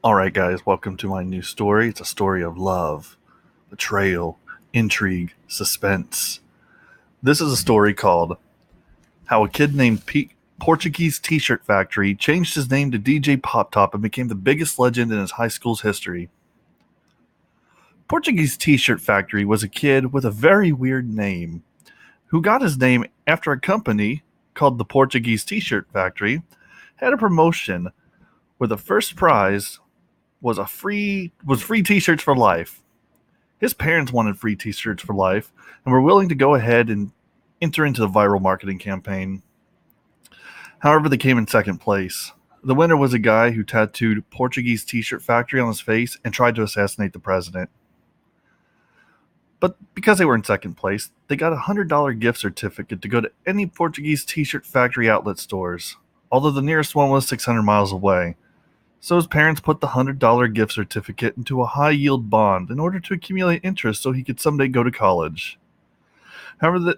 Alright, guys, welcome to my new story. It's a story of love, betrayal, intrigue, suspense. This is a story called How a Kid Named Portuguese T-Shirt Factory changed his name to DJ Pop Top and became the biggest legend in his high school's history. Portuguese T-Shirt Factory was a kid with a very weird name, who got his name after a company called the Portuguese T-Shirt Factory had a promotion where the first prize was free t-shirts for life. His parents wanted free t-shirts for life and were willing to go ahead and enter into the viral marketing campaign. However, they came in second place. The winner was a guy who tattooed Portuguese T-Shirt Factory on his face and tried to assassinate the president. But because they were in second place, they got a $100 gift certificate to go to any Portuguese T-Shirt Factory outlet stores, although the nearest one was 600 miles away. So his parents put the $100 gift certificate into a high-yield bond in order to accumulate interest so he could someday go to college. However,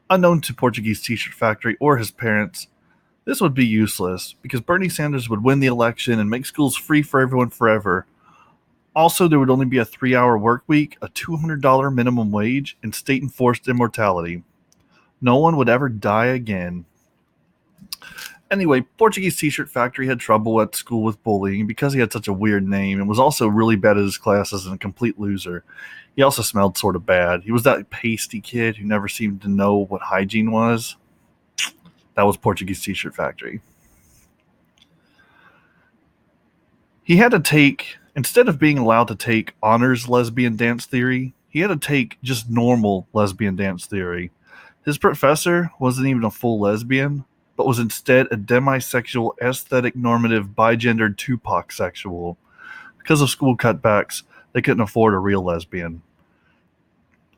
unknown to Portuguese T-Shirt Factory or his parents, this would be useless because Bernie Sanders would win the election and make schools free for everyone forever. Also, there would only be a 3-hour work week, a $200 minimum wage, and state-enforced immortality. No one would ever die again. Anyway, Portuguese T-Shirt Factory had trouble at school with bullying because he had such a weird name and was also really bad at his classes and a complete loser. He also smelled sort of bad. He was that pasty kid who never seemed to know what hygiene was. That was Portuguese T-Shirt Factory. He had to take, instead of being allowed to take honors lesbian dance theory, he had to take just normal lesbian dance theory. His professor wasn't even a full lesbian, but was instead a demisexual, aesthetic normative, bigendered Tupac sexual. Because of school cutbacks, they couldn't afford a real lesbian.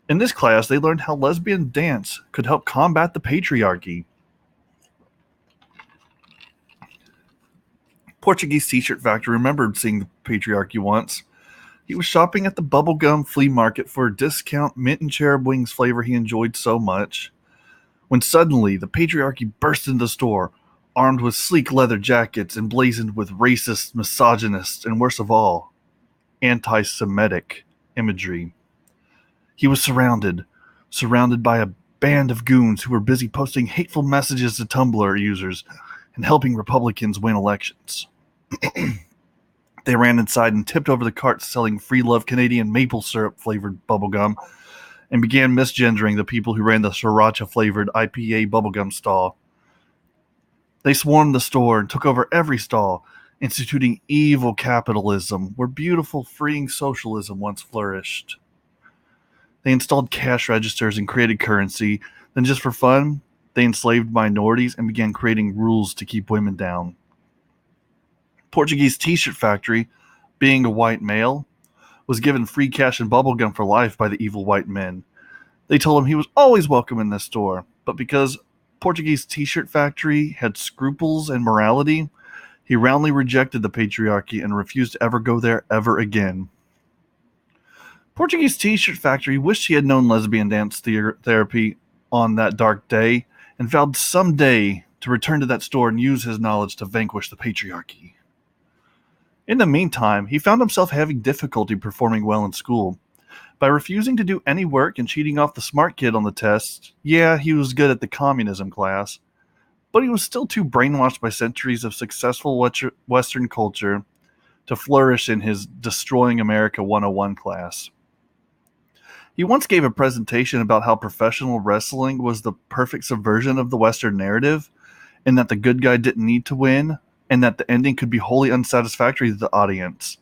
In this class, they learned how lesbian dance could help combat the patriarchy. Portuguese T-Shirt Factory remembered seeing the patriarchy once. He was shopping at the bubblegum flea market for a discount mint and cherub wings flavor he enjoyed so much, when suddenly the patriarchy burst into the store, armed with sleek leather jackets emblazoned with racist, misogynist, and worst of all, anti-Semitic imagery. He was surrounded by a band of goons who were busy posting hateful messages to Tumblr users and helping Republicans win elections. They ran inside and tipped over the carts selling free love Canadian maple syrup flavored bubblegum and began misgendering the people who ran the sriracha-flavored IPA bubblegum stall. They swarmed the store and took over every stall, instituting evil capitalism where beautiful, freeing socialism once flourished. They installed cash registers and created currency. Then just for fun, they enslaved minorities and began creating rules to keep women down. Portuguese T-Shirt Factory, being a white male, was given free cash and bubblegum for life by the evil white men. They told him he was always welcome in this store, but because Portuguese T-Shirt Factory had scruples and morality, he roundly rejected the patriarchy and refused to ever go there ever again. Portuguese T-Shirt Factory wished he had known lesbian dance therapy on that dark day and vowed someday to return to that store and use his knowledge to vanquish the patriarchy. In the meantime, he found himself having difficulty performing well in school. By refusing to do any work and cheating off the smart kid on the tests, yeah, he was good at the communism class, but he was still too brainwashed by centuries of successful Western culture to flourish in his Destroying America 101 class. He once gave a presentation about how professional wrestling was the perfect subversion of the Western narrative, and that the good guy didn't need to win, and that the ending could be wholly unsatisfactory to the audience.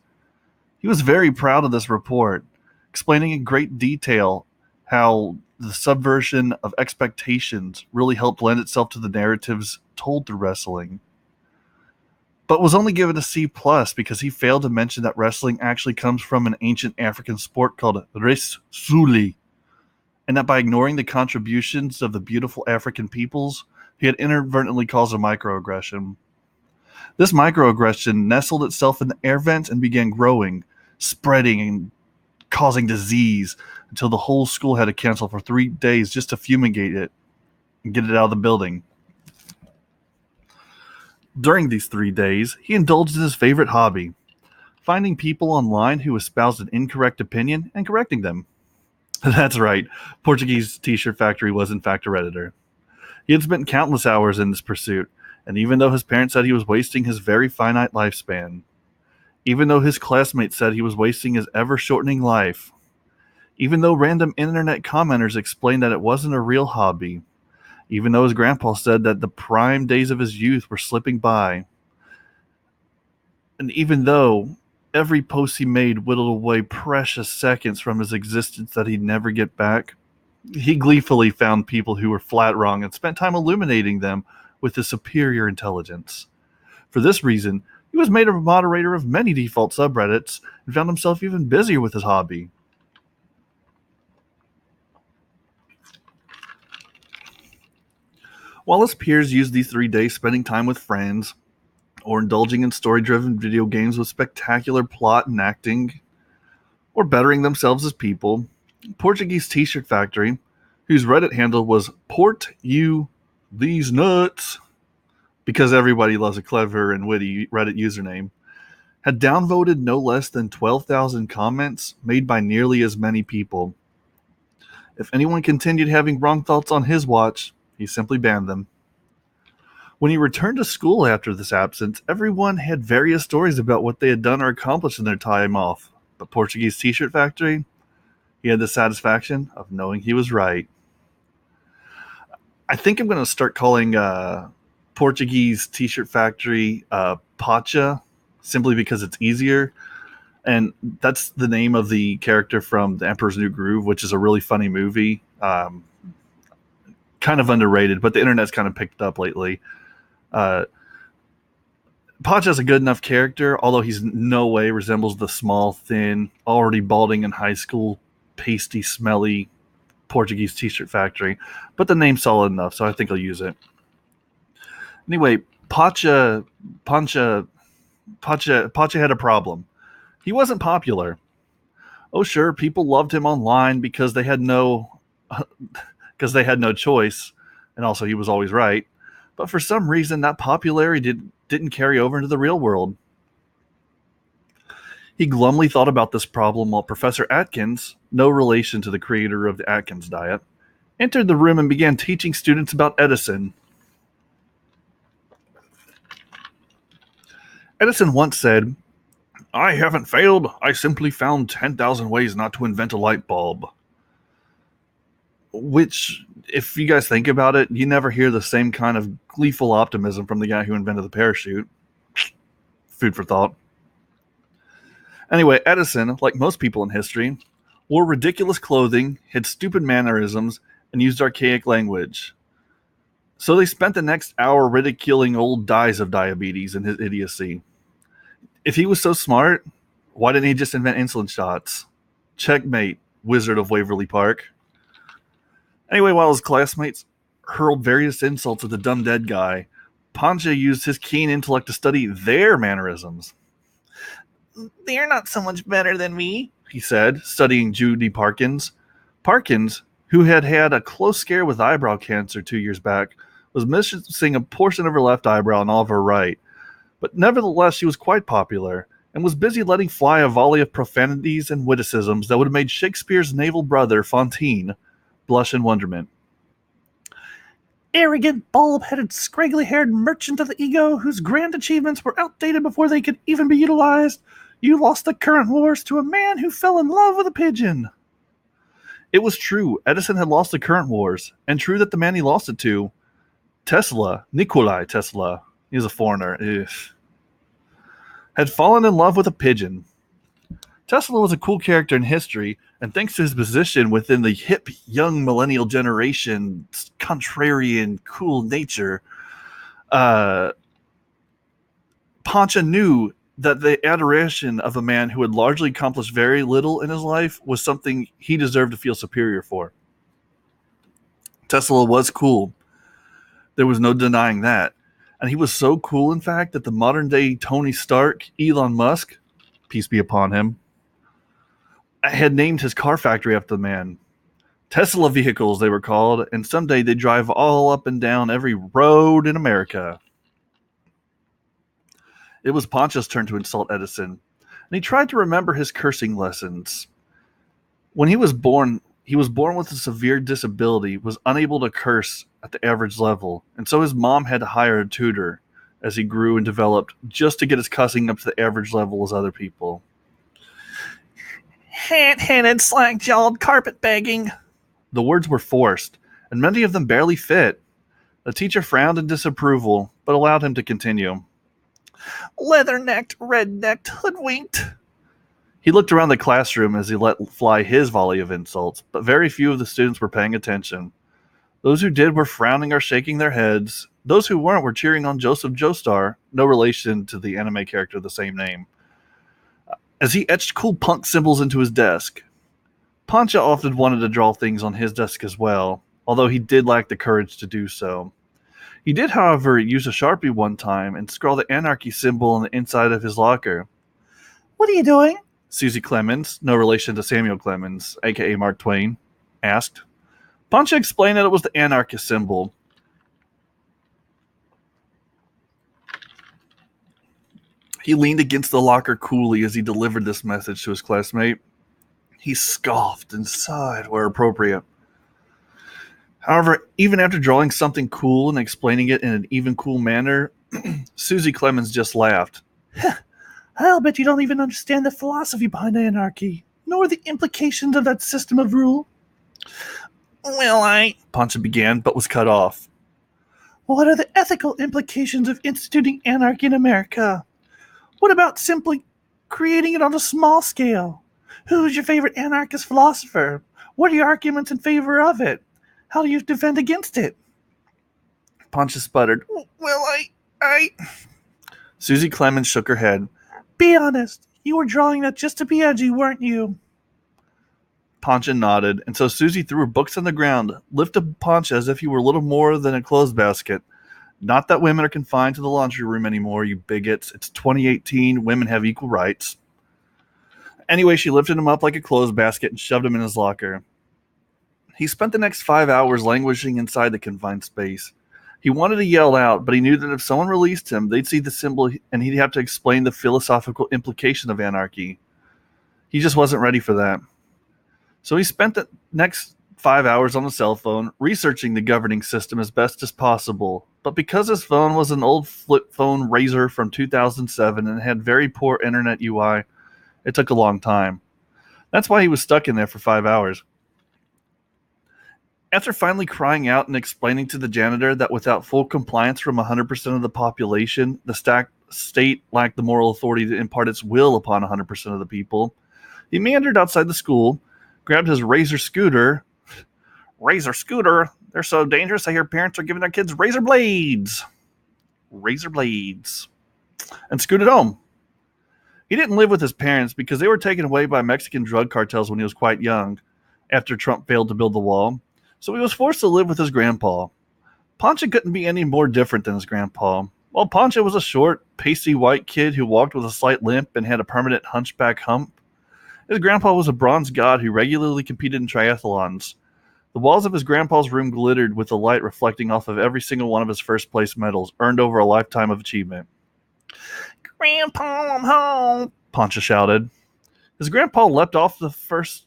He was very proud of this report, explaining in great detail how the subversion of expectations really helped lend itself to the narratives told through wrestling. But was only given a C+ because he failed to mention that wrestling actually comes from an ancient African sport called res suli, and that by ignoring the contributions of the beautiful African peoples, he had inadvertently caused a microaggression. This microaggression nestled itself in the air vents and began growing, spreading, and causing disease until the whole school had to cancel for 3 days just to fumigate it and get it out of the building. During these 3 days, he indulged in his favorite hobby, finding people online who espoused an incorrect opinion and correcting them. That's right, Portuguese T-shirt Factory was in fact a Redditor. He had spent countless hours in this pursuit, and even though his parents said he was wasting his very finite lifespan, even though his classmates said he was wasting his ever-shortening life, even though random internet commenters explained that it wasn't a real hobby, even though his grandpa said that the prime days of his youth were slipping by, and even though every post he made whittled away precious seconds from his existence that he'd never get back, he gleefully found people who were flat wrong and spent time illuminating them with his superior intelligence. For this reason, he was made a moderator of many default subreddits and found himself even busier with his hobby. While his peers used these 3 days spending time with friends, or indulging in story-driven video games with spectacular plot and acting, or bettering themselves as people, Portuguese T-shirt Factory, whose Reddit handle was Port You These Nuts, because everybody loves a clever and witty Reddit username, had downvoted no less than 12,000 comments made by nearly as many people. If anyone continued having wrong thoughts on his watch, he simply banned them. When he returned to school after this absence, everyone had various stories about what they had done or accomplished in their time off. But Portuguese T-shirt Factory, he had the satisfaction of knowing he was right. I think I'm going to start calling Portuguese T-shirt Factory Pancha, simply because it's easier. And that's the name of the character from The Emperor's New Groove, which is a really funny movie. Kind of underrated, but the internet's kind of picked it up lately. Pancha's a good enough character, although he's no way resembles the small, thin, already balding in high school, pasty, smelly Portuguese T-shirt Factory. But the name's solid enough, so I think I'll use it. Anyway, Pancha had a problem. He wasn't popular. Oh, sure, people loved him online because they had no choice, and also he was always right. But for some reason, that popularity didn't carry over into the real world. He glumly thought about this problem while Professor Atkins, no relation to the creator of the Atkins diet, entered the room and began teaching students about Edison. Edison once said, "I haven't failed. I simply found 10,000 ways not to invent a light bulb." Which, if you guys think about it, you never hear the same kind of gleeful optimism from the guy who invented the parachute. Food for thought. Anyway, Edison, like most people in history, wore ridiculous clothing, had stupid mannerisms, and used archaic language. So they spent the next hour ridiculing old dyes of diabetes and his idiocy. If he was so smart, why didn't he just invent insulin shots? Checkmate, Wizard of Waverly Park. Anyway, while his classmates hurled various insults at the dumb dead guy, Pancha used his keen intellect to study their mannerisms. "They're not so much better than me," he said, studying Judy Parkins. Parkins, who had had a close scare with eyebrow cancer 2 years back, was missing a portion of her left eyebrow and all of her right. But nevertheless, she was quite popular, and was busy letting fly a volley of profanities and witticisms that would have made Shakespeare's naval brother, Fantine, blush in wonderment. "Arrogant, bulb-headed, scraggly-haired merchant of the ego whose grand achievements were outdated before they could even be utilized. You lost the current wars to a man who fell in love with a pigeon." It was true. Edison had lost the current wars, and true that the man he lost it to, Nikolai Tesla, he was a foreigner, had fallen in love with a pigeon. Tesla was a cool character in history, and thanks to his position within the hip young millennial generation's contrarian, cool nature, Pancha knew that the adoration of a man who had largely accomplished very little in his life was something he deserved to feel superior for. Tesla was cool. There was no denying that. And he was so cool, in fact, that the modern-day Tony Stark, Elon Musk, peace be upon him, had named his car factory after the man. Tesla vehicles, they were called, and someday they'd drive all up and down every road in America. It was Pancha's turn to insult Edison. and he tried to remember his cursing lessons. When he was born with a severe disability, was unable to curse at the average level, and so his mom had to hire a tutor as he grew and developed just to get his cussing up to the average level as other people. Hat-headed, slack-jawed, carpet-begging. The words were forced, and many of them barely fit. The teacher frowned in disapproval, but allowed him to continue. Leather-necked, red-necked, hoodwinked. He looked around the classroom as he let fly his volley of insults, but very few of the students were paying attention. Those who did were frowning or shaking their heads. Those who weren't were cheering on Joseph Joestar, no relation to the anime character of the same name, as he etched cool punk symbols into his desk. Pancha often wanted to draw things on his desk as well, although he did lack the courage to do so. He did, however, use a Sharpie one time and scrawl the anarchy symbol on the inside of his locker. What are you doing? Susie Clemens, no relation to Samuel Clemens, aka Mark Twain, asked. Pancha explained that it was the anarchist symbol. He leaned against the locker coolly as he delivered this message to his classmate. He scoffed and sighed where appropriate. However, even after drawing something cool and explaining it in an even cool manner, Susie Clemens just laughed. I'll bet you don't even understand the philosophy behind anarchy, nor the implications of that system of rule. Well, Pancha began, but was cut off. What are the ethical implications of instituting anarchy in America? What about simply creating it on a small scale? Who's your favorite anarchist philosopher? What are your arguments in favor of it? How do you defend against it? Pancha sputtered. Well, I... Susie Clemens shook her head. Be honest. You were drawing that just to be edgy, weren't you? Pancha nodded, and so Susie threw her books on the ground, lifted Pancha as if he were little more than a clothes basket. Not that women are confined to the laundry room anymore, you bigots. It's 2018. Women have equal rights. Anyway, she lifted him up like a clothes basket and shoved him in his locker. He spent the next 5 hours languishing inside the confined space. He wanted to yell out, but he knew that if someone released him, they'd see the symbol and he'd have to explain the philosophical implication of anarchy. He just wasn't ready for that. So he spent the next 5 hours on the cell phone, researching the governing system as best as possible. But because his phone was an old flip phone Razor from 2007 and had very poor internet UI, it took a long time. That's why he was stuck in there for 5 hours. After finally crying out and explaining to the janitor that without full compliance from 100% of the population, the state lacked the moral authority to impart its will upon 100% of the people, he meandered outside the school, grabbed his Razor scooter. Razor scooter? They're so dangerous, I hear parents are giving their kids razor blades. Razor blades. And scooted home. He didn't live with his parents because they were taken away by Mexican drug cartels when he was quite young, after Trump failed to build the wall. So he was forced to live with his grandpa. Pancha couldn't be any more different than his grandpa. While Pancha was a short, pasty white kid who walked with a slight limp and had a permanent hunchback hump, his grandpa was a bronze god who regularly competed in triathlons. The walls of his grandpa's room glittered with the light reflecting off of every single one of his first-place medals, earned over a lifetime of achievement. Grandpa, I'm home, Pancha shouted. His grandpa leapt off the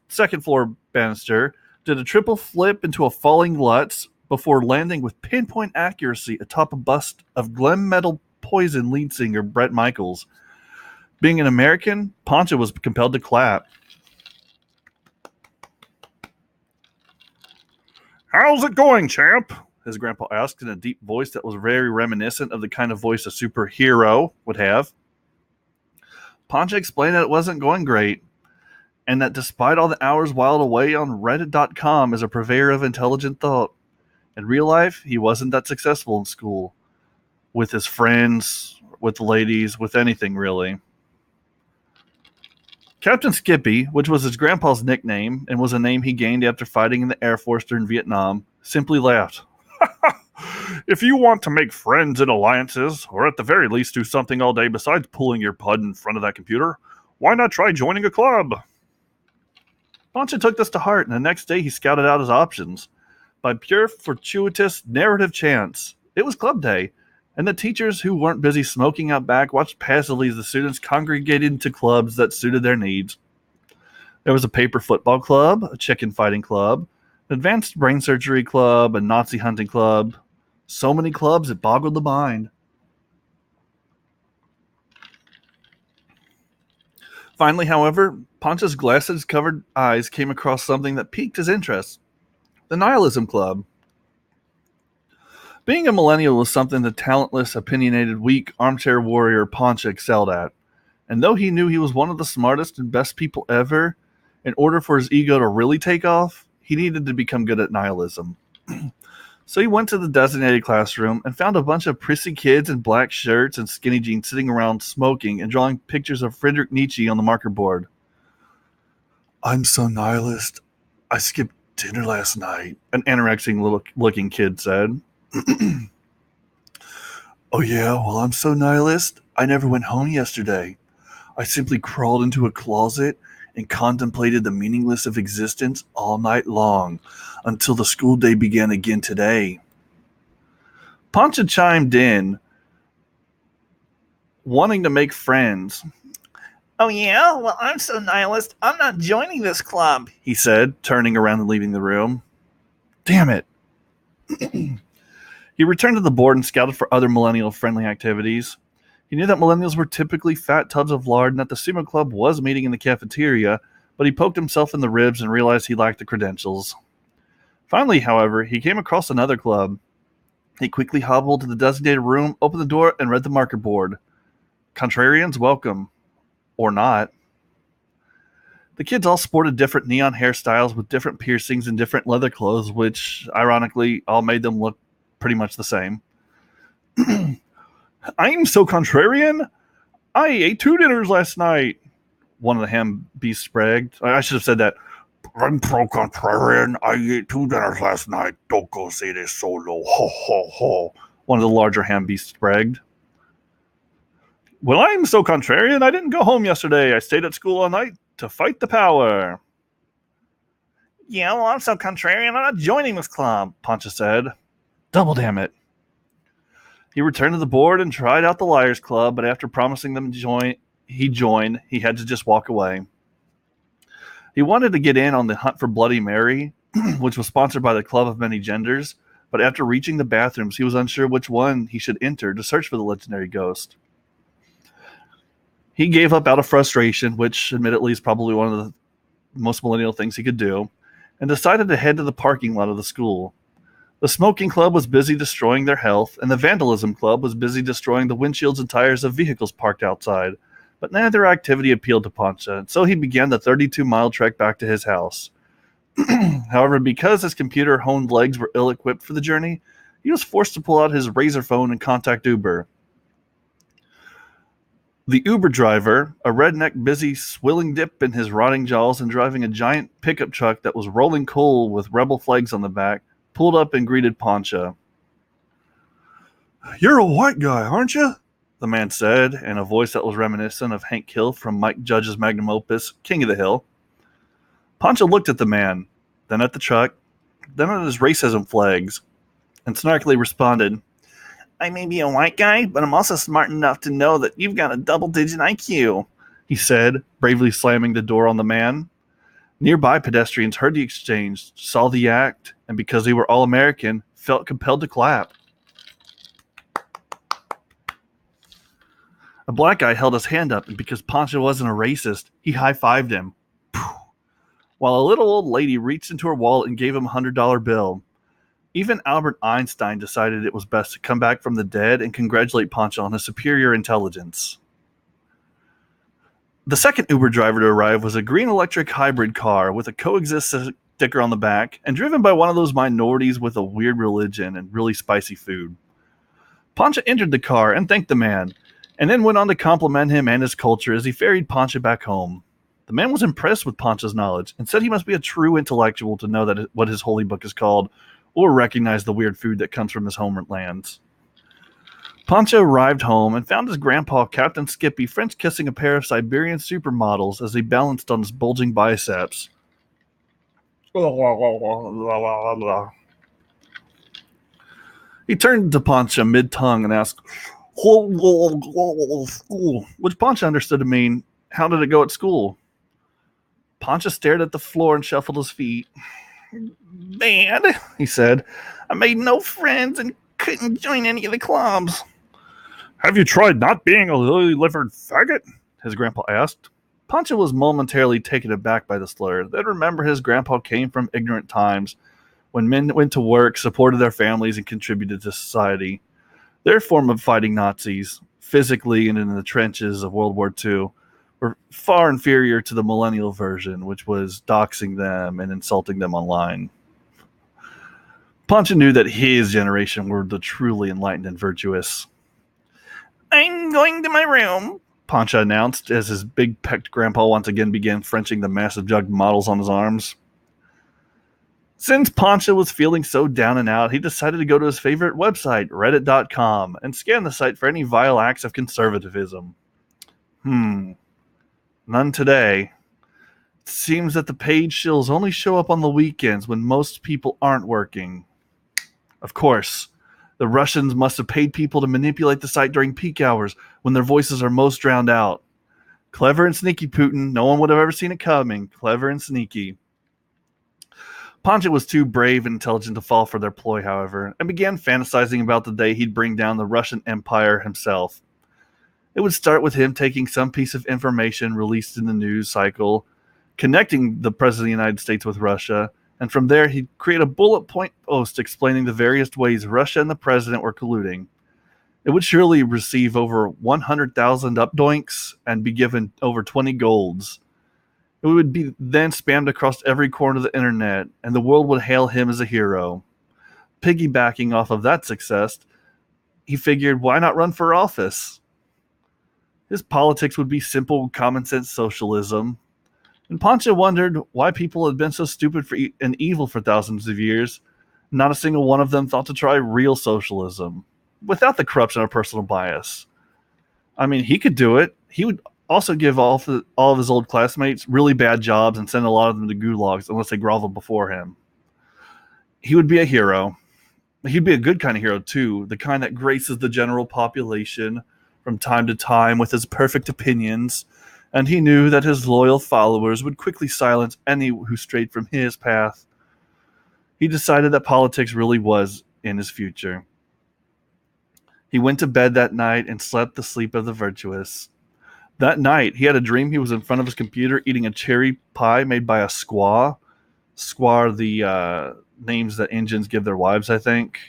second floor banister, did a triple flip into a falling Lutz before landing with pinpoint accuracy atop a bust of glam metal Poison lead singer Bret Michaels. Being an American, Pancha was compelled to clap. How's it going, champ? His grandpa asked in a deep voice that was very reminiscent of the kind of voice a superhero would have. Pancha explained that it wasn't going great, and that despite all the hours whiled away on Reddit.com as a purveyor of intelligent thought, in real life, he wasn't that successful in school. With his friends, with the ladies, with anything really. Captain Skippy, which was his grandpa's nickname, and was a name he gained after fighting in the Air Force during Vietnam, simply laughed. If you want to make friends and alliances, or at the very least do something all day besides pulling your pud in front of that computer, why not try joining a club? Pancha took this to heart, and the next day he scouted out his options. By pure fortuitous narrative chance, it was club day, and the teachers who weren't busy smoking out back watched passively as the students congregated into clubs that suited their needs. There was a paper football club, a chicken fighting club, an advanced brain surgery club, a Nazi hunting club. So many clubs it boggled the mind. Finally, however, Pancha's glasses-covered eyes came across something that piqued his interest. The Nihilism Club. Being a millennial was something the talentless, opinionated, weak, armchair warrior Pancha excelled at. And though he knew he was one of the smartest and best people ever, in order for his ego to really take off, he needed to become good at nihilism. So he went to the designated classroom and found a bunch of prissy kids in black shirts and skinny jeans sitting around smoking and drawing pictures of Friedrich Nietzsche on the marker board. "I'm so nihilist. I skipped dinner last night," an anorexic looking kid said. "Oh yeah, well I'm so nihilist. I never went home yesterday. I simply crawled into a closet and contemplated the meaninglessness of existence all night long until the school day began again today." Pancha chimed in, wanting to make friends. Oh yeah? Well, I'm so nihilist, I'm not joining this club, he said, turning around and leaving the room. Damn it. He returned to the board and scouted for other millennial-friendly activities. He knew that millennials were typically fat tubs of lard and that the sumo club was meeting in the cafeteria, but he poked himself in the ribs and realized he lacked the credentials. Finally, however, he came across another club. He quickly hobbled to the designated room, opened the door, and read the marker board. Contrarians welcome. Or not. The kids all sported different neon hairstyles with different piercings and different leather clothes, which, ironically, all made them look pretty much the same. "I'm so contrarian. I ate 2 dinners last night," one of the ham beasts bragged. I should have said that. "I'm so contrarian. I ate 2 dinners last night. Don't go say this solo. Ho, ho, ho," one of the larger ham beasts bragged. "Well, I'm so contrarian. I didn't go home yesterday. I stayed at school all night to fight the power." Yeah, well, I'm so contrarian, I'm not joining this club, Pancha said. Double damn it. He returned to the board and tried out the Liars Club, but after promising them he had to just walk away. He wanted to get in on the hunt for Bloody Mary, which was sponsored by the Club of Many Genders, but after reaching the bathrooms, he was unsure which one he should enter to search for the legendary ghost. He gave up out of frustration, which admittedly is probably one of the most millennial things he could do, and decided to head to the parking lot of the school. The smoking club was busy destroying their health, and the vandalism club was busy destroying the windshields and tires of vehicles parked outside, but neither activity appealed to Pancha, and so he began the 32-mile trek back to his house. However, because his computer-honed legs were ill-equipped for the journey, he was forced to pull out his razor phone and contact Uber. The Uber driver, a redneck busy swilling dip in his rotting jaws and driving a giant pickup truck that was rolling coal with rebel flags on the back, pulled up and greeted Pancha. "You're a white guy, aren't you?" the man said, in a voice that was reminiscent of Hank Hill from Mike Judge's magnum opus, King of the Hill. Pancha looked at the man, then at the truck, then at his racism flags, and snarkily responded, "I may be a white guy, but I'm also smart enough to know that you've got a double-digit IQ," he said, bravely slamming the door on the man. Nearby pedestrians heard the exchange, saw the act, and because they were all American, felt compelled to clap. A black guy held his hand up, and because Pancha wasn't a racist, he high-fived him. While a little old lady reached into her wallet and gave him a $100 bill. Even Albert Einstein decided it was best to come back from the dead and congratulate Pancha on his superior intelligence. The second Uber driver to arrive was a green electric hybrid car with a coexist sticker on the back and driven by one of those minorities with a weird religion and really spicy food. Pancha entered the car and thanked the man, and then went on to compliment him and his culture as he ferried Pancha back home. The man was impressed with Pancha's knowledge and said he must be a true intellectual to know that what his holy book is called, or recognize the weird food that comes from his homeland. Pancha arrived home and found his grandpa, Captain Skippy, French kissing a pair of Siberian supermodels as they balanced on his bulging biceps. He turned to Pancha mid-tongue and asked, which Pancha understood to mean, how did it go at school? Pancha stared at the floor and shuffled his feet. Bad, he said. I made no friends and couldn't join any of the clubs. Have you tried not being a lily-livered faggot? His grandpa asked. Pancha was momentarily taken aback by the slur. Then remember his grandpa came from ignorant times, when men went to work, supported their families, and contributed to society. Their form of fighting Nazis, physically and in the trenches of World War II, were far inferior to the millennial version, which was doxing them and insulting them online. Pancha knew that his generation were the truly enlightened and virtuous. I'm going to my room, Pancha announced as his big-pecked grandpa once again began Frenching the massive jugged models on his arms. Since Pancha was feeling so down and out, he decided to go to his favorite website, reddit.com, and scan the site for any vile acts of conservatism. None today. It seems that the paid shills only show up on the weekends when most people aren't working. Of course, the Russians must have paid people to manipulate the site during peak hours when their voices are most drowned out. Clever and sneaky, Putin. No one would have ever seen it coming. Clever and sneaky. Pancha was too brave and intelligent to fall for their ploy, however, and began fantasizing about the day he'd bring down the Russian Empire himself. It would start with him taking some piece of information released in the news cycle, connecting the President of the United States with Russia, and from there he'd create a bullet point post explaining the various ways Russia and the President were colluding. It would surely receive over 100,000 updoinks and be given over 20 golds. It would be then spammed across every corner of the internet, and the world would hail him as a hero. Piggybacking off of that success, he figured, why not run for office? His politics would be simple, common-sense socialism. And Pancha wondered why people had been so stupid and evil for thousands of years. Not a single one of them thought to try real socialism, without the corruption or personal bias. I mean, he could do it. He would also give all of his old classmates really bad jobs and send a lot of them to gulags unless they groveled before him. He would be a hero. He'd be a good kind of hero, too, the kind that graces the general population from time to time with his perfect opinions, and he knew that his loyal followers would quickly silence any who strayed from his path. He decided that politics really was in his future. He went to bed that night and slept the sleep of the virtuous. That night, he had a dream he was in front of his computer eating a cherry pie made by a squaw. Squaw are the names that Indians give their wives, I think.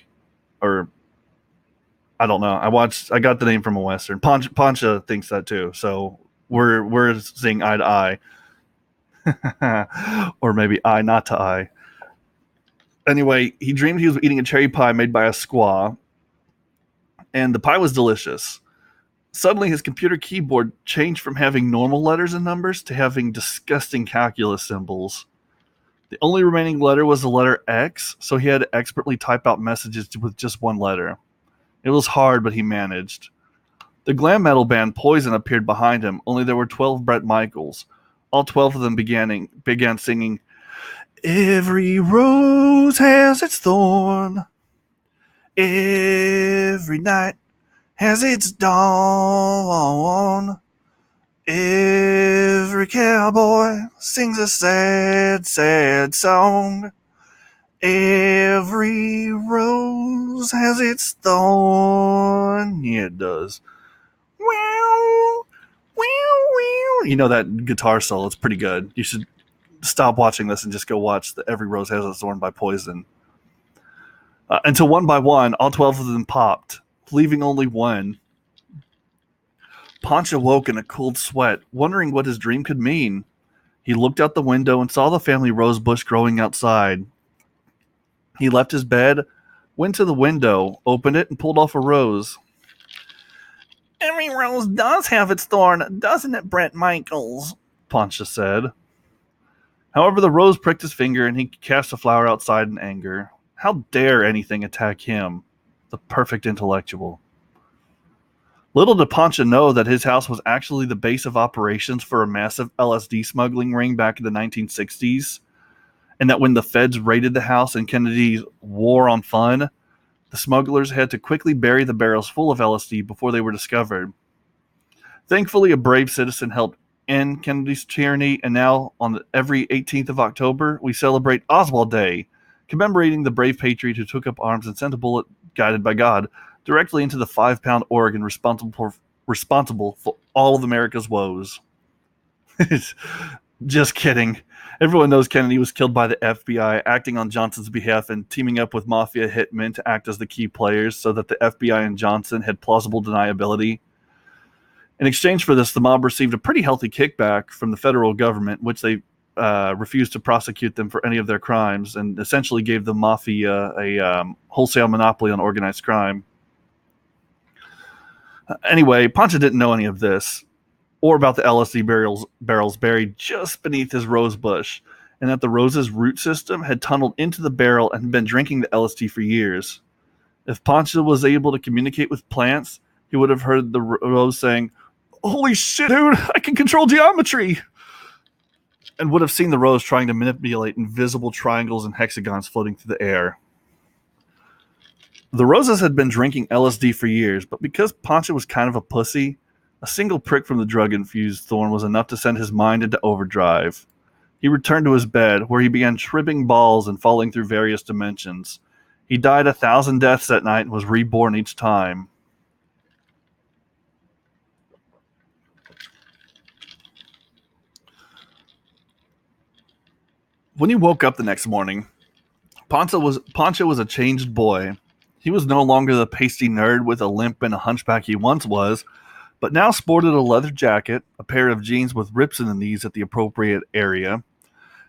Or, I don't know. I got the name from a Western. Pancha thinks that too, so we're seeing eye to eye. Or maybe eye not to eye. Anyway, he dreamed he was eating a cherry pie made by a squaw, and the pie was delicious. Suddenly, his computer keyboard changed from having normal letters and numbers to having disgusting calculus symbols. The only remaining letter was the letter X, so he had to expertly type out messages with just one letter. It was hard, but he managed. The glam metal band Poison appeared behind him, only there were 12 Bret Michaels. All 12 of them began singing, "Every rose has its thorn. Every night has its dawn. Every cowboy sings a sad, sad song. Every rose has its thorn." Yeah, it does. Wow, wow, wow. You know that guitar solo, it's pretty good. You should stop watching this and just go watch the Every Rose Has Its Thorn by Poison. Until one by one, all 12 of them popped, leaving only one. Pancha woke in a cold sweat, wondering what his dream could mean. He looked out the window and saw the family rose bush growing outside. He left his bed, went to the window, opened it, and pulled off a rose. "Every rose does have its thorn, doesn't it, Bret Michaels?" Pancha said. However, the rose pricked his finger and he cast the flower outside in anger. How dare anything attack him, the perfect intellectual? Little did Pancha know that his house was actually the base of operations for a massive LSD smuggling ring back in the 1960s, and that when the feds raided the house in Kennedy's War on Fun, The smugglers had to quickly bury the barrels full of LSD before they were discovered. Thankfully, a brave citizen helped end Kennedy's tyranny, and now, on every 18th of October, we celebrate Oswald Day, commemorating the brave patriot who took up arms and sent a bullet, guided by God, directly into the 5-pound organ responsible for all of America's woes. Just kidding. Everyone knows Kennedy was killed by the FBI, acting on Johnson's behalf and teaming up with mafia hitmen to act as the key players so that the FBI and Johnson had plausible deniability. In exchange for this, the mob received a pretty healthy kickback from the federal government, which they refused to prosecute them for any of their crimes and essentially gave the mafia a wholesale monopoly on organized crime. Anyway, Pancha didn't know any of this, or about the LSD barrels buried just beneath his rose bush, and that the rose's root system had tunneled into the barrel and been drinking the LSD for years. If Pancha was able to communicate with plants, he would have heard the rose saying, "Holy shit, dude, I can control geometry!" and would have seen the rose trying to manipulate invisible triangles and hexagons floating through the air. The roses had been drinking LSD for years, but because Pancha was kind of a pussy, a single prick from the drug-infused thorn was enough to send his mind into overdrive. He returned to his bed, where he began tripping balls and falling through various dimensions. He died 1,000 deaths that night and was reborn each time. When he woke up the next morning, Pancha was a changed boy. He was no longer the pasty nerd with a limp and a hunchback he once was, but now sported a leather jacket, a pair of jeans with rips in the knees at the appropriate area,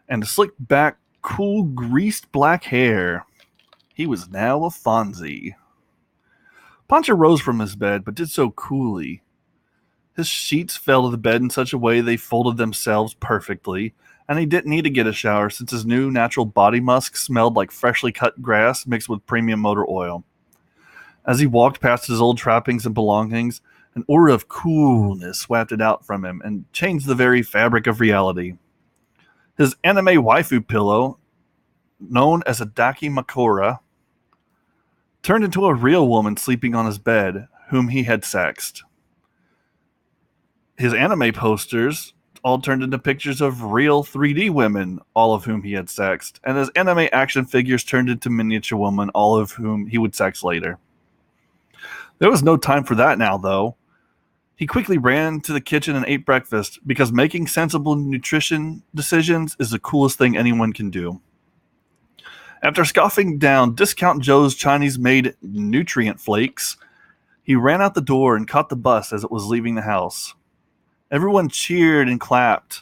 and a slick back, cool, greased black hair. He was now a Fonzie. Pancha rose from his bed, but did so coolly. His sheets fell to the bed in such a way they folded themselves perfectly, and he didn't need to get a shower since his new natural body musk smelled like freshly cut grass mixed with premium motor oil. As he walked past his old trappings and belongings, an aura of coolness wafted out from him and changed the very fabric of reality. His anime waifu pillow, known as a dakimakura, turned into a real woman sleeping on his bed, whom he had sexed. His anime posters all turned into pictures of real 3D women, all of whom he had sexed, and his anime action figures turned into miniature women, all of whom he would sex later. There was no time for that now, though. He quickly ran to the kitchen and ate breakfast, because making sensible nutrition decisions is the coolest thing anyone can do. After scoffing down Discount Joe's Chinese-made nutrient flakes, he ran out the door and caught the bus as it was leaving the house. Everyone cheered and clapped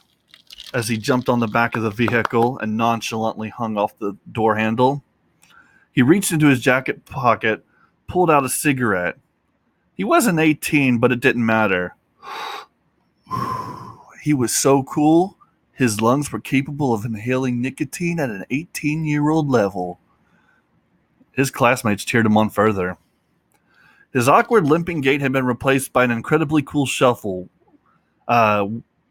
as he jumped on the back of the vehicle and nonchalantly hung off the door handle. He reached into his jacket pocket, pulled out a cigarette. He wasn't 18, but it didn't matter. He was so cool, his lungs were capable of inhaling nicotine at an 18-year-old level. His classmates cheered him on further. His awkward limping gait had been replaced by an incredibly cool shuffle,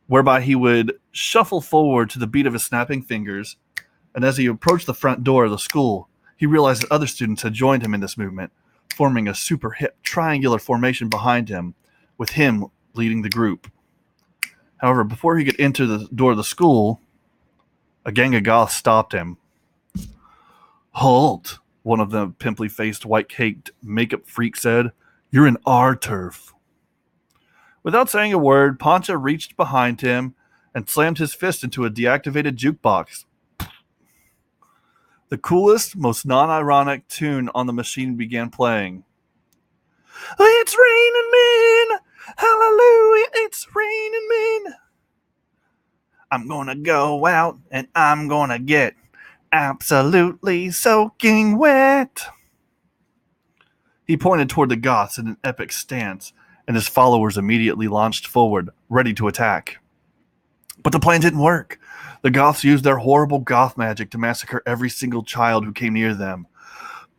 whereby he would shuffle forward to the beat of his snapping fingers, and as he approached the front door of the school, he realized that other students had joined him in this movement, forming a super hip triangular formation behind him, with him leading the group. However, before he could enter the door of the school, a gang of goths stopped him. "Halt," one of the pimply-faced, white-caked makeup freak said. "You're in our turf." Without saying a word, Pancha reached behind him and slammed his fist into a deactivated jukebox. The coolest, most non-ironic tune on the machine began playing. "It's raining men! Hallelujah, it's raining men! I'm gonna go out and I'm gonna get absolutely soaking wet." He pointed toward the goths in an epic stance, and his followers immediately launched forward, ready to attack. But the plan didn't work. The goths used their horrible goth magic to massacre every single child who came near them.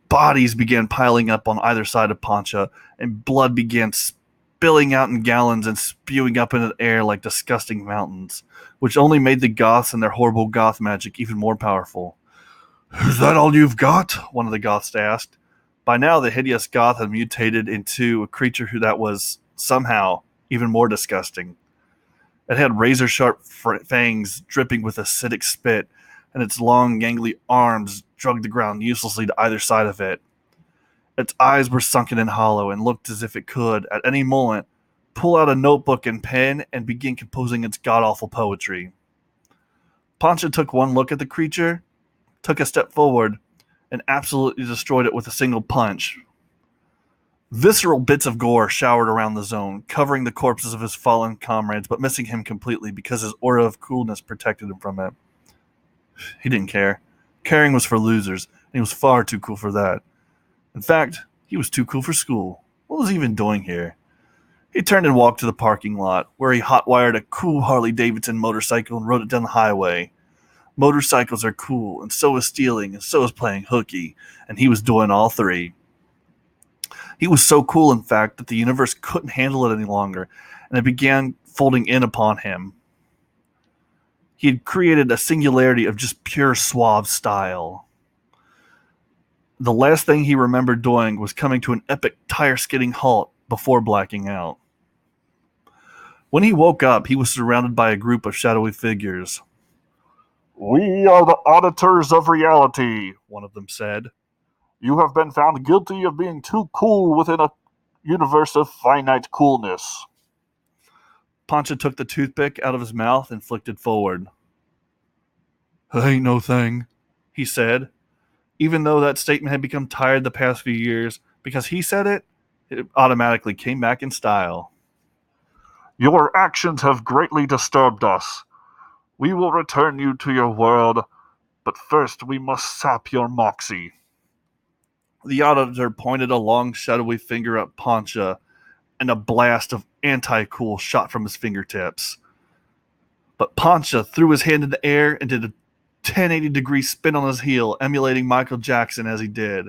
Bodies began piling up on either side of Pancha, and blood began spilling out in gallons and spewing up into the air like disgusting mountains, which only made the goths and their horrible goth magic even more powerful. "Is that all you've got?" one of the goths asked. By now, the hideous goth had mutated into a creature that was, somehow, even more disgusting. It had razor-sharp fangs dripping with acidic spit, and its long, gangly arms drug the ground uselessly to either side of it. Its eyes were sunken and hollow, and looked as if it could, at any moment, pull out a notebook and pen and begin composing its god-awful poetry. Pancha took one look at the creature, took a step forward, and absolutely destroyed it with a single punch. Visceral bits of gore showered around the zone, covering the corpses of his fallen comrades, but missing him completely because his aura of coolness protected him from it. He didn't care. Caring was for losers, and he was far too cool for that. In fact, he was too cool for school. What was he even doing here? He turned and walked to the parking lot, where he hot-wired a cool Harley-Davidson motorcycle and rode it down the highway. Motorcycles are cool, and so is stealing, and so is playing hooky, and he was doing all three. He was so cool, in fact, that the universe couldn't handle it any longer, and it began folding in upon him. He had created a singularity of just pure suave style. The last thing he remembered doing was coming to an epic tire-skidding halt before blacking out. When he woke up, he was surrounded by a group of shadowy figures. "We are the auditors of reality," one of them said. "You have been found guilty of being too cool within a universe of finite coolness." Pancha took the toothpick out of his mouth and flicked it forward. "Ain't no thing," he said, even though that statement had become tired the past few years, because he said it, it automatically came back in style. "Your actions have greatly disturbed us. We will return you to your world, but first we must sap your moxie." The auditor pointed a long, shadowy finger at Pancha, and a blast of anti-cool shot from his fingertips. But Pancha threw his hand in the air and did a 1080-degree spin on his heel, emulating Michael Jackson as he did.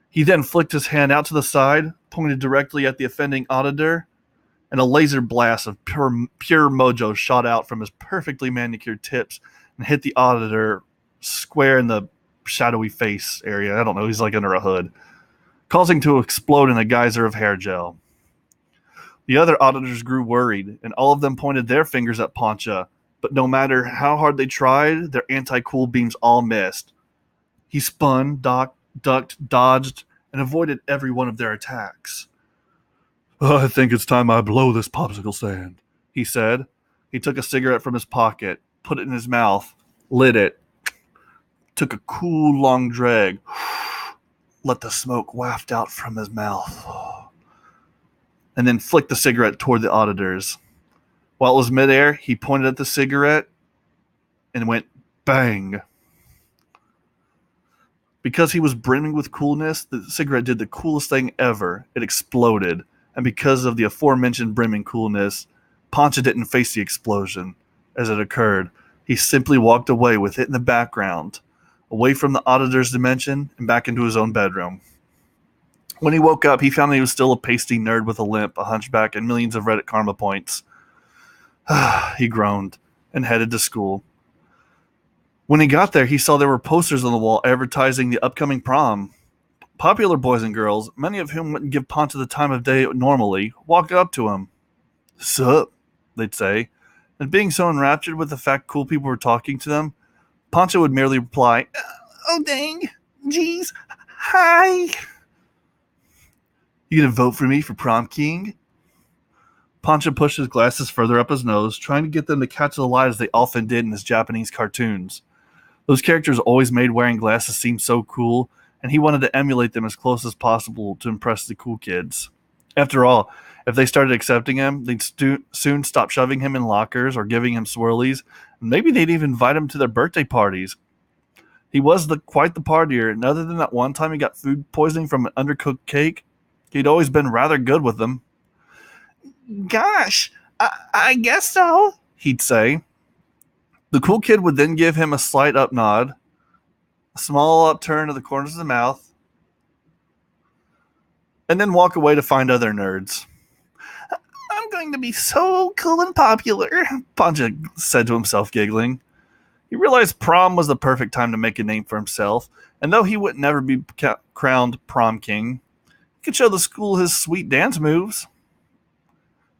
He then flicked his hand out to the side, pointed directly at the offending auditor, and a laser blast of pure mojo shot out from his perfectly manicured tips and hit the auditor square in the shadowy face area. I don't know, he's like under a hood, causing to explode in a geyser of hair gel. The other auditors grew worried, and all of them pointed their fingers at Pancha, but no matter how hard they tried, their anti-cool beams all missed. He spun, ducked, dodged, and avoided every one of their attacks. "I think it's time I blow this popsicle stand," he said. He took a cigarette from his pocket, put it in his mouth, lit it, took a cool, long drag, let the smoke waft out from his mouth, and then flicked the cigarette toward the auditors. While it was midair, he pointed at the cigarette and went bang. Because he was brimming with coolness, the cigarette did the coolest thing ever. It exploded. And because of the aforementioned brimming coolness, Pancha didn't face the explosion as it occurred. He simply walked away with it in the background, away from the auditor's dimension and back into his own bedroom. When he woke up, he found that he was still a pasty nerd with a limp, a hunchback, and millions of Reddit karma points. He groaned and headed to school. When he got there, he saw there were posters on the wall advertising the upcoming prom. Popular boys and girls, many of whom wouldn't give Pancha the time of day normally, walked up to him. "Sup?" they'd say, and being so enraptured with the fact cool people were talking to them, Pancha would merely reply, "Oh, dang. Geez. Hi." "You gonna vote for me for prom king?" Pancha pushed his glasses further up his nose, trying to get them to catch the light as they often did in his Japanese cartoons. Those characters always made wearing glasses seem so cool, and he wanted to emulate them as close as possible to impress the cool kids. After all, if they started accepting him, they'd soon stop shoving him in lockers or giving him swirlies, and maybe they'd even invite him to their birthday parties. He was quite the partier, and other than that one time he got food poisoning from an undercooked cake, he'd always been rather good with them. "Gosh, I guess so," he'd say. The cool kid would then give him a slight up nod, a small upturn of the corners of the mouth, and then walk away to find other nerds. "I'm going to be so cool and popular," Pancha said to himself, giggling. He realized prom was the perfect time to make a name for himself, and though he would never be crowned prom king, he could show the school his sweet dance moves.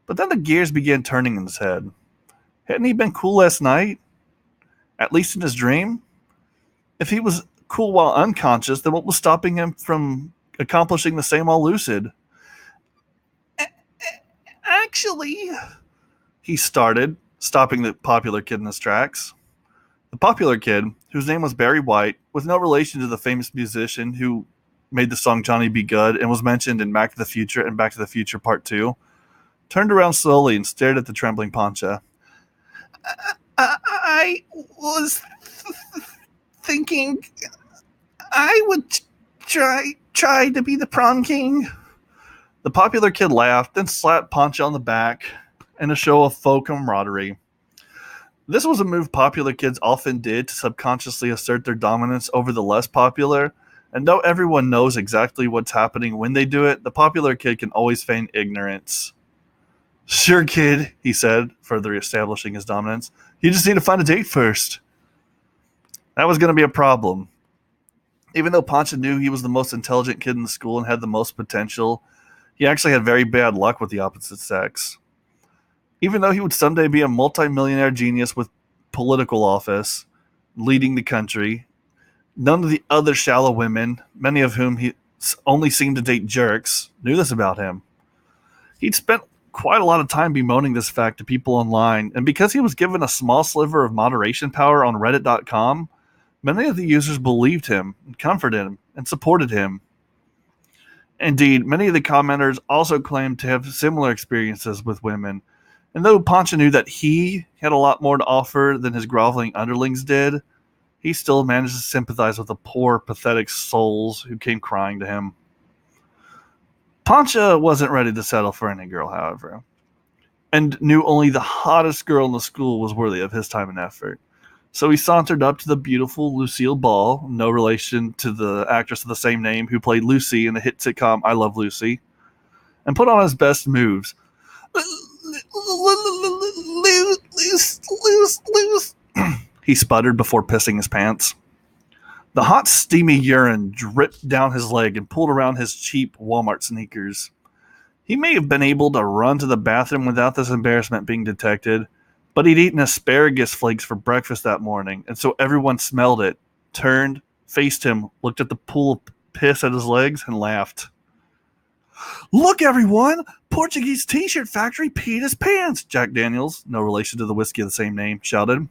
But then the gears began turning in his head. Hadn't he been cool last night? At least in his dream? If he was cool while unconscious, then what was stopping him from accomplishing the same while lucid? Actually, he started, stopping the popular kid in his tracks. The popular kid, whose name was Barry White, was no relation to the famous musician who made the song Johnny Be Good and was mentioned in Back to the Future and Back to the Future Part 2, turned around slowly and stared at the trembling Pancha. I was thinking I would try to be the prom king. The popular kid laughed, then slapped Pancha on the back in a show of faux camaraderie. This was a move popular kids often did to subconsciously assert their dominance over the less popular, and though everyone knows exactly what's happening when they do it, the popular kid can always feign ignorance. Sure, kid, he said, further establishing his dominance. You just need to find a date first. That was going to be a problem. Even though Pancha knew he was the most intelligent kid in the school and had the most potential, he actually had very bad luck with the opposite sex. Even though he would someday be a multi-millionaire genius with political office, leading the country, none of the other shallow women, many of whom he only seemed to date jerks, knew this about him. He'd spent quite a lot of time bemoaning this fact to people online, and because he was given a small sliver of moderation power on Reddit.com, many of the users believed him, and comforted him, and supported him. Indeed, many of the commenters also claimed to have similar experiences with women, and though Pancha knew that he had a lot more to offer than his groveling underlings did, he still managed to sympathize with the poor, pathetic souls who came crying to him. Pancha wasn't ready to settle for any girl, however, and knew only the hottest girl in the school was worthy of his time and effort. So he sauntered up to the beautiful Lucille Ball, no relation to the actress of the same name who played Lucy in the hit sitcom I Love Lucy, and put on his best moves. Loose. He sputtered before pissing his pants. The hot, steamy urine dripped down his leg and pulled around his cheap Walmart sneakers. He may have been able to run to the bathroom without this embarrassment being detected, but he'd eaten asparagus flakes for breakfast that morning, and so everyone smelled it, turned, faced him, looked at the pool of piss at his legs, and laughed. Look, everyone! Portuguese t-shirt factory peed his pants! Jack Daniels, no relation to the whiskey of the same name, shouted.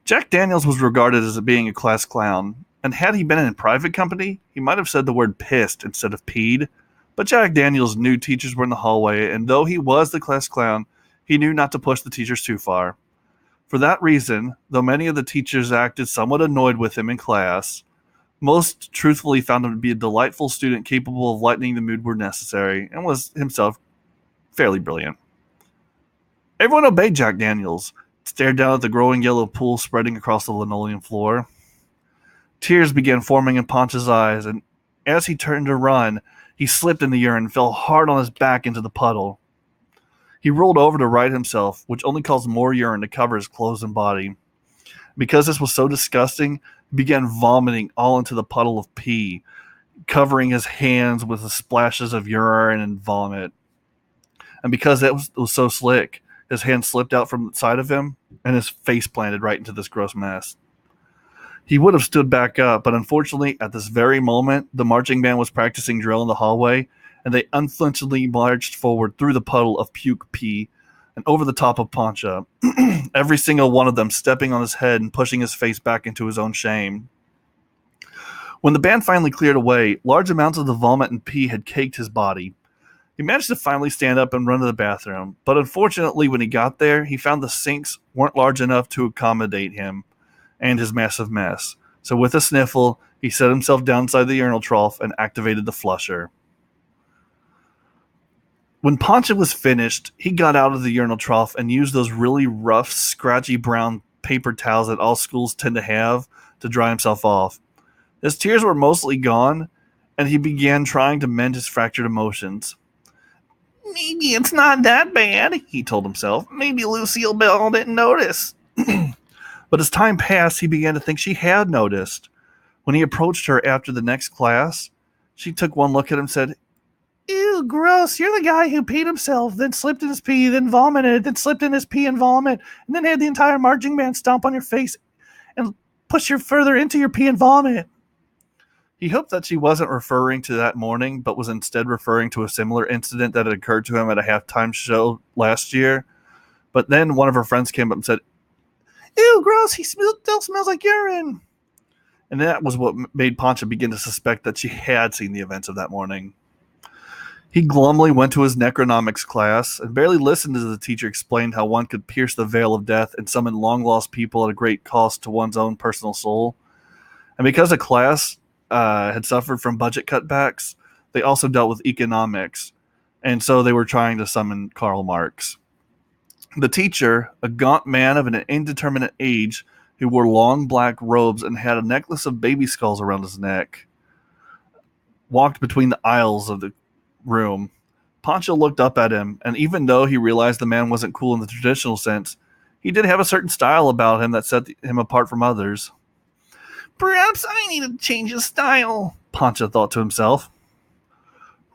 Jack Daniels was regarded as being a class clown, and had he been in a private company, he might have said the word pissed instead of peed, but Jack Daniels knew teachers were in the hallway, and though he was the class clown, he knew not to push the teachers too far. For that reason, though many of the teachers acted somewhat annoyed with him in class, most truthfully found him to be a delightful student capable of lightening the mood where necessary, and was himself fairly brilliant. Everyone obeyed Jack Daniels, stared down at the growing yellow pool spreading across the linoleum floor. Tears began forming in Pancha's eyes, and as he turned to run, he slipped in the urine and fell hard on his back into the puddle. He rolled over to right himself, which only caused more urine to cover his clothes and body. Because this was so disgusting, he began vomiting all into the puddle of pee, covering his hands with the splashes of urine and vomit. And because it was so slick, his hand slipped out from the side of him, and his face planted right into this gross mess. He would have stood back up, but unfortunately, at this very moment, the marching band was practicing drill in the hallway, and they unflinchingly marched forward through the puddle of puke pee and over the top of Pancha, every single one of them stepping on his head and pushing his face back into his own shame. When the band finally cleared away, large amounts of the vomit and pee had caked his body. He managed to finally stand up and run to the bathroom, but unfortunately when he got there, he found the sinks weren't large enough to accommodate him and his massive mess. So with a sniffle, he set himself down inside the urinal trough and activated the flusher. When Pancha was finished, he got out of the urinal trough and used those really rough, scratchy brown paper towels that all schools tend to have to dry himself off. His tears were mostly gone, and he began trying to mend his fractured emotions. Maybe it's not that bad, he told himself. Maybe Lucille Bell didn't notice. But as time passed, he began to think she had noticed. When he approached her after the next class, she took one look at him and said, Ew, gross. You're the guy who peed himself, then slipped in his pee, then vomited, then slipped in his pee and vomit, and then had the entire marching band stomp on your face and push you further into your pee and vomit. He hoped that she wasn't referring to that morning, but was instead referring to a similar incident that had occurred to him at a halftime show last year. But then one of her friends came up and said, Ew, gross. He still smells like urine. and that was what made Pancha begin to suspect that she had seen the events of that morning. He glumly went to his necronomics class and barely listened as the teacher explained how one could pierce the veil of death and summon long-lost people at a great cost to one's own personal soul. And because the class had suffered from budget cutbacks, they also dealt with economics, and so they were trying to summon Karl Marx. The teacher, a gaunt man of an indeterminate age who wore long black robes and had a necklace of baby skulls around his neck, walked between the aisles of the room. Pancha looked up at him, and even though he realized the man wasn't cool in the traditional sense, he did have a certain style about him that set him apart from others. Perhaps I need to change his style, Pancha thought to himself.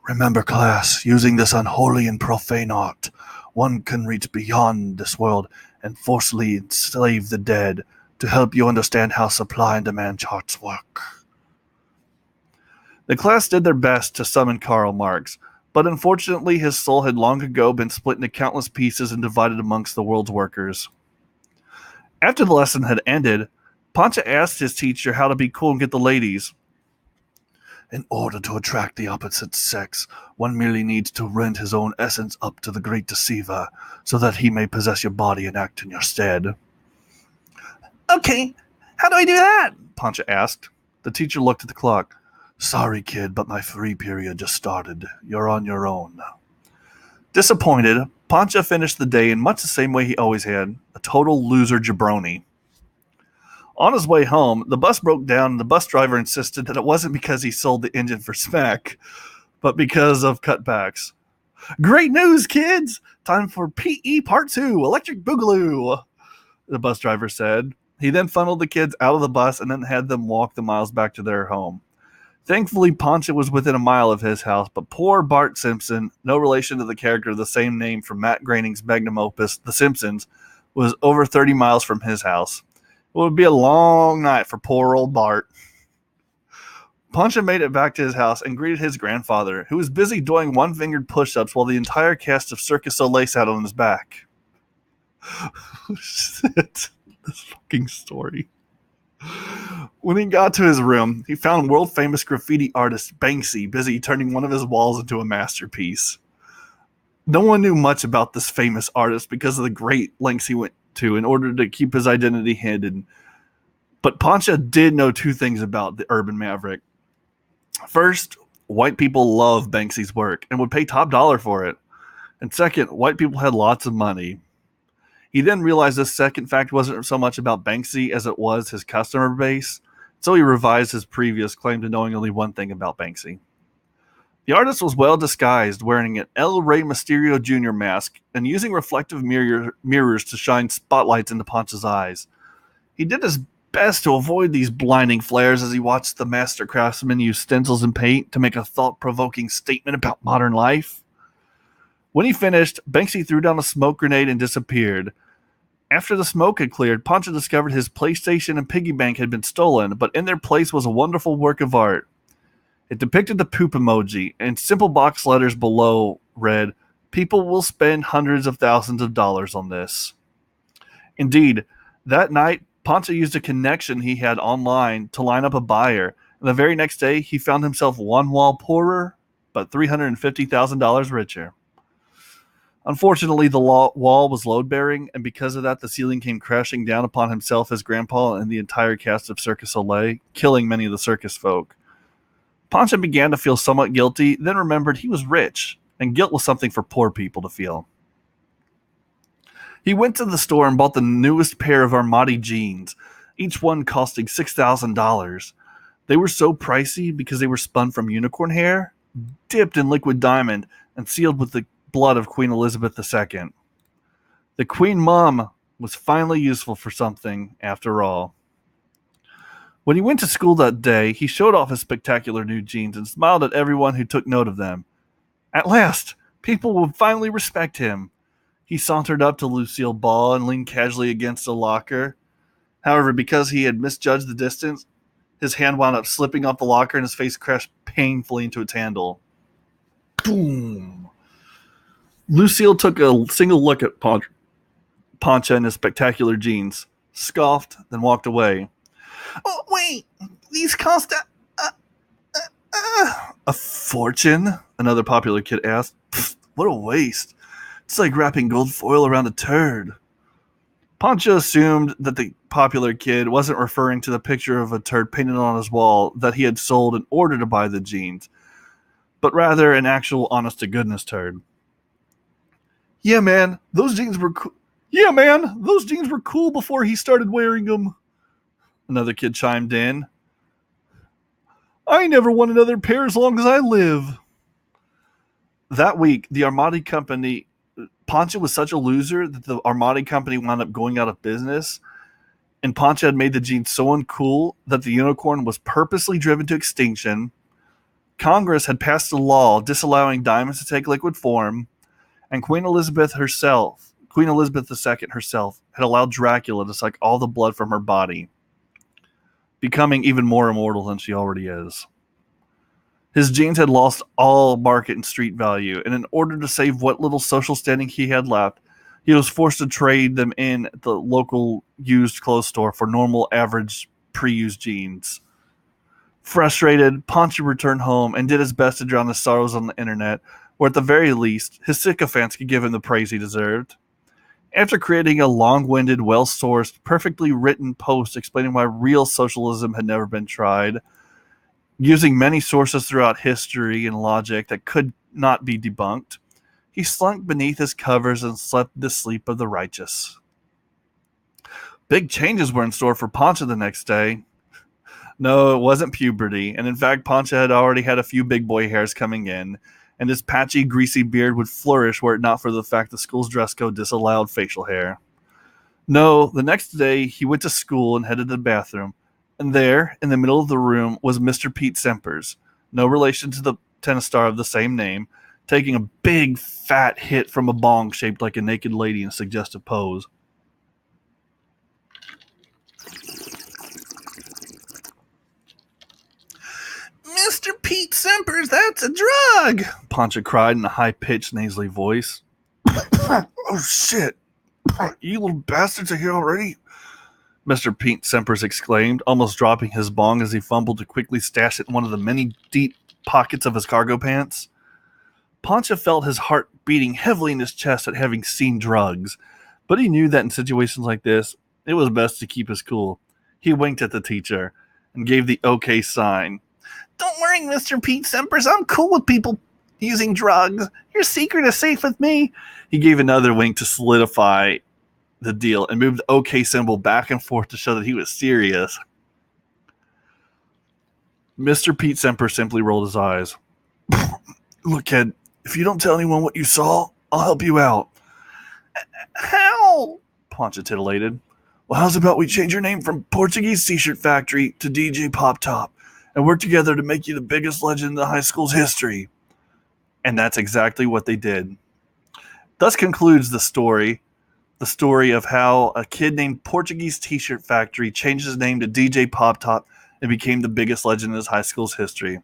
Remember, class, using this unholy and profane art, one can reach beyond this world and forcibly enslave the dead to help you understand how supply and demand charts work. The class did their best to summon Karl Marx, but unfortunately his soul had long ago been split into countless pieces and divided amongst the world's workers. After the lesson had ended, Pancha asked his teacher how to be cool and get the ladies. In order to attract the opposite sex, one merely needs to rend his own essence up to the great deceiver, so that he may possess your body and act in your stead. Okay, how do I do that? Pancha asked. The teacher looked at the clock. Sorry, kid, but my free period just started. You're on your own. Disappointed, Pancha finished the day in much the same way he always had, a total loser jabroni. On his way home, the bus broke down and the bus driver insisted that it wasn't because he sold the engine for smack, but because of cutbacks. Great news, kids! Time for PE Part 2, Electric Boogaloo, the bus driver said. He then funneled the kids out of the bus and then had them walk the miles back to their home. Thankfully, Pancha was within a mile of his house, but poor Bart Simpson, no relation to the character of the same name from Matt Groening's magnum opus, The Simpsons, was over 30 miles from his house. It would be a long night for poor old Bart. Pancha made it back to his house and greeted his grandfather, who was busy doing one-fingered push-ups while the entire cast of Circus Soleil sat on his back. Shit. This fucking story. When he got to his room, he found world-famous graffiti artist Banksy busy turning one of his walls into a masterpiece. No one knew much about this famous artist because of the great lengths he went to in order to keep his identity hidden. But Pancha did know two things about the urban maverick. First, white people love Banksy's work and would pay top dollar for it. And second, white people had lots of money. He then realized this second fact wasn't so much about Banksy as it was his customer base, so he revised his previous claim to knowing only one thing about Banksy. The artist was well disguised, wearing an El Rey Mysterio Jr. mask and using reflective mirrors to shine spotlights into Pancha's eyes. He did his best to avoid these blinding flares as he watched the master craftsman use stencils and paint to make a thought-provoking statement about modern life. When he finished, Banksy threw down a smoke grenade and disappeared. After the smoke had cleared, Pancha discovered his PlayStation and piggy bank had been stolen, but in their place was a wonderful work of art. It depicted the poop emoji, and simple box letters below read, "People will spend hundreds of thousands of dollars on this." Indeed, that night, Pancha used a connection he had online to line up a buyer, and the very next day, he found himself one wall poorer, but $350,000 richer. Unfortunately, the wall was load-bearing, and because of that, the ceiling came crashing down upon himself, his grandpa, and the entire cast of Circus Soleil, killing many of the circus folk. Pancha began to feel somewhat guilty, then remembered he was rich, and guilt was something for poor people to feel. He went to the store and bought the newest pair of Armani jeans, each one costing $6,000. They were so pricey because they were spun from unicorn hair, dipped in liquid diamond, and sealed with the blood of Queen Elizabeth II. The Queen Mum was finally useful for something after all. When he went to school that day, he showed off his spectacular new jeans and smiled at everyone who took note of them. At last, people would finally respect him. He sauntered up to Lucille Ball and leaned casually against a locker. However, because he had misjudged the distance, his hand wound up slipping off the locker and his face crashed painfully into its handle. Boom! Lucille took a single look at Pancha and his spectacular jeans, scoffed, then walked away. Oh, wait, these cost A fortune? Another popular kid asked. Pfft, what a waste. It's like wrapping gold foil around a turd. Pancha assumed that the popular kid wasn't referring to the picture of a turd painted on his wall that he had sold in order to buy the jeans, but rather an actual honest-to-goodness turd. Yeah, man, those jeans were cool before he started wearing them. Another kid chimed in. I never want another pair as long as I live. That week, the Armani company, Pancha was such a loser that the Armani company wound up going out of business, and Pancha had made the jeans so uncool that the unicorn was purposely driven to extinction. Congress had passed a law disallowing diamonds to take liquid form, and Queen Elizabeth II herself, had allowed Dracula to suck all the blood from her body, becoming even more immortal than she already is. His jeans had lost all market and street value, and in order to save what little social standing he had left, he was forced to trade them in at the local used clothes store for normal, average, pre-used jeans. Frustrated, Pancha returned home and did his best to drown his sorrows on the internet, where at the very least, his sycophants could give him the praise he deserved. After creating a long-winded, well-sourced, perfectly written post explaining why real socialism had never been tried, using many sources throughout history and logic that could not be debunked, he slunk beneath his covers and slept the sleep of the righteous. Big changes were in store for Pancha the next day. No, it wasn't puberty, and in fact, Pancha had already had a few big boy hairs coming in, and his patchy, greasy beard would flourish were it not for the fact the school's dress code disallowed facial hair. No, the next day he went to school and headed to the bathroom, and there, in the middle of the room, was Mr. Pete Sempers, no relation to the tennis star of the same name, taking a big, fat hit from a bong shaped like a naked lady in a suggestive pose. Mr. Pete Sempers, that's a drug! Pancha cried in a high-pitched, nasally voice. Oh, shit! You little bastards are here already? Mr. Pete Sempers exclaimed, almost dropping his bong as he fumbled to quickly stash it in one of the many deep pockets of his cargo pants. Pancha felt his heart beating heavily in his chest at having seen drugs, but he knew that in situations like this, it was best to keep his cool. He winked at the teacher and gave the okay sign. Don't worry, Mr. Pete Sempers, I'm cool with people using drugs. Your secret is safe with me. He gave another wink to solidify the deal and moved the OK symbol back and forth to show that he was serious. Mr. Pete Semper simply rolled his eyes. Look, kid, if you don't tell anyone what you saw, I'll help you out. How? Pancha titillated. Well, how's about we change your name from Portuguese T-shirt Factory to DJ Pop Top and work together to make you the biggest legend in the high school's history? And that's exactly what they did. Thus concludes the story of how a kid named Portuguese T-shirt Factory changed his name to DJ Pop Top and became the biggest legend in his high school's history.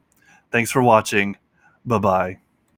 Thanks for watching. Bye-bye.